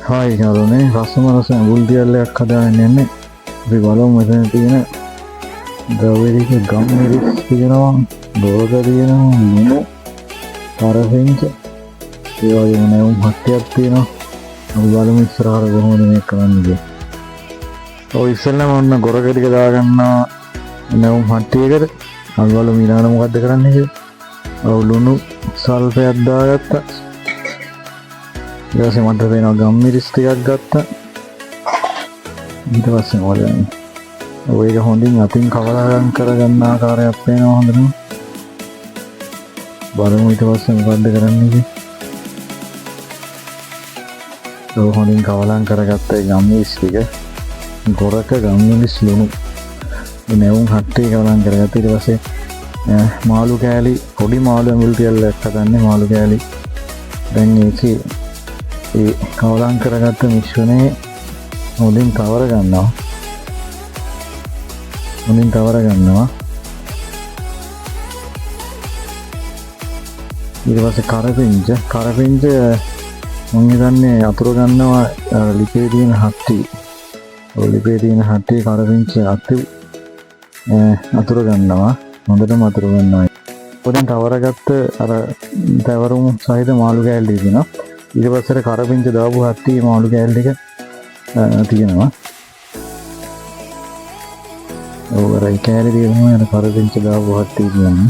Hi කරුණේ රසම රස ඇඹුල් තියල්ලයක් හදාගෙන යන්නේ. අපි බලමු මෙතන තියෙන ද්‍රව්‍යයක ගම් මිරිස් තියෙනවා, බෝග තියෙනවා, ලුණු, කරපිංච, ඒ වගේම නැවුම් හට්ටියක් තියෙනවා. අපි බලමු ඉස්සරහට කොහොමද මේක කරන්නේ. ඔය ඉස්සෙල්ලාම ඔන්න ගොරක ටික දාගන්නවා නැවුම් හට්ටියකට. අපි බලමු ඊළඟට මොකද්ද කරන්නේ කියලා. ඔව් ලුණු සල්පයක් දාගත්තා. ඊට පස්සේ මට වෙනවා ගම් මිරිස් ටිකක් ගත්තා. ඊට පස්සේ මොකද ඔය එක හොඳින් අතින් කවදාගම් කරගන්න ආකාරයක් වෙනවා හොඳටම. බලමු ඊට පස්සේ මොකද්ද කරන්නේ කියලා. ඔය හොඳින් කවදාම් කරගත්ත ගම් මිරිස් ටික ගොරක ගම් මිරිස් ලුණු නැවුම් හට්ටිය කවදාම් කරගත්තා. ඊට පස්සේ මාළු කෑලි පොඩි මාළු ඇඹුල් තියල්ලක් හදන්නේ මාළු කෑලි. දැන් ඒකේ ඒ කවදාම් කරගත්ත මිශ්‍රණය හොඳින් තවර ගන්නවා. ඊට පස්සේ කරපිංච මම හිතන්නේ අතුරු ගන්නවා ලිපේ තියෙන හට්ටි. ඔය ලිපේ තියෙන හට්ටි කරපිංච අතුරු ගන්නවා. හොඳටම අතුරු ගන්නවා. පොඩෙන් තවරගත්ත අර තවරුම් සහිත මාළු කෑල්ල තියෙනවා. ඊට පස්සේ කරපිංච දාපු හට්ටි මාළු කෑල්ල ටික තියෙනවා. ඔව් රයි කෑල්ල තියෙනවා අර කරපිංච දාපු හට්ටි කියන්නේ.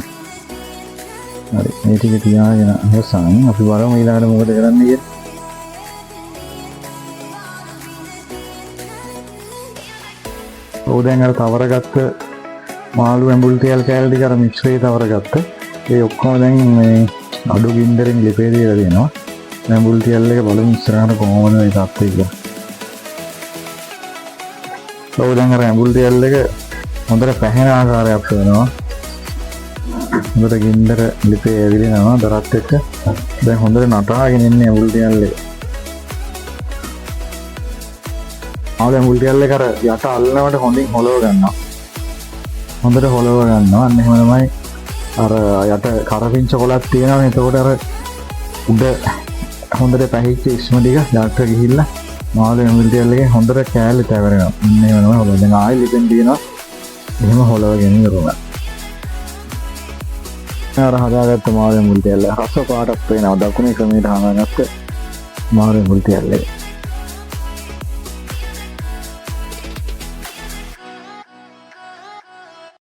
හරි මේ ටික තියාගෙන අවසන් අපි බලමු ඊළඟට මොකද කරන්නේ කියලා. ඔව් දැන් අර තවරගත්ත මාළු ඇඹුල් තෙල් කෑල්ල ටික අර මිශ්‍රයේ තවරගත්ත. ඒ ඔක්කොම දැන් මේ අඩු ගින්දරෙන් ලිපේ දාලා දෙනවා. ඇඹුල් තෙල් එක බලමු ඉස්සරහට කොහොමද මේ තත්ත්වය කියලා. ඔව් දැන් අර ඇඹුල් තෙල් එක හොඳට පැහැෙන ආකාරයක් වෙනවා. හොඳට ගින්දර ලිපේ ඇවිලෙනවා දරත් එක්ක. දැන් හොඳට නටාගෙන ඉන්නේ ඇඹුල් තෙල් එක. ඇඹුල් තෙල් එක අර යට අල්ලනකොට හොඳින් හොලව ගන්නවා. හොඳට හොලව ගන්නවා. අන්න එහෙම තමයි අර යට කරපිංච කොලක් තියෙනවා. එතකොට අර උඩ හොඳට පැහිච්ච ඉස්ම ටික යට ගිහිල්ලා මාළු ඇඹුල් තෙල් එකේ හොඳට කෑල්ල තැවරෙනවා. අන්න එහෙම තමයි හොලව. දැන් ආයෙ ලිපෙන් තියෙනවා. එහෙම හොලවගෙන ඉන්නවා. අර හදාගත්ත මාළු ඇඹුල් තෙල් රස පාටක් වෙනවා. දකුණේ ක්‍රමයට හදාගත්ත මාළු ඇඹුල් තෙල් එක.